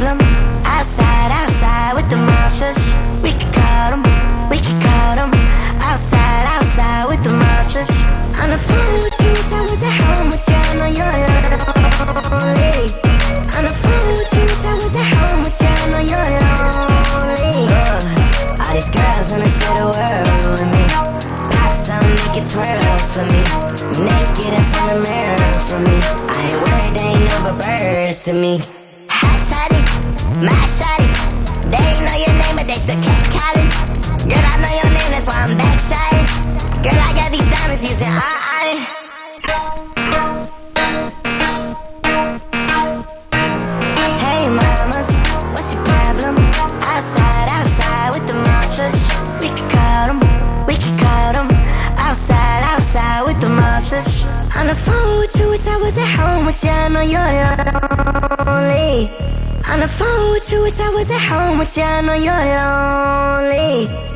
problem? Outside, outside with the monsters. We could call them, we could call them. Outside, outside with the monsters. On the phone with you, wish I was at home with you. I know you're lonely. On the phone with you, wish I was at home with you. I know you're lonely. All these girls wanna share the world with me. Pop some, make it twirl for me. Naked in front of the mirror for me. I ain't worried, they ain't no but birds to me. Hot toddy, my shawty. They ain't know your name, but they still can't call it. Girl, I know your name, that's why I'm back shy. Girl, I got these diamonds using on it. Hey mamas, what's your problem? Outside, outside with the monsters. We could call them, we could call them. Outside, outside with the monsters. On the phone with you, wish I was at home with you. I know you're lonely. On the phone with you, wish I was at home with you. I know you're lonely.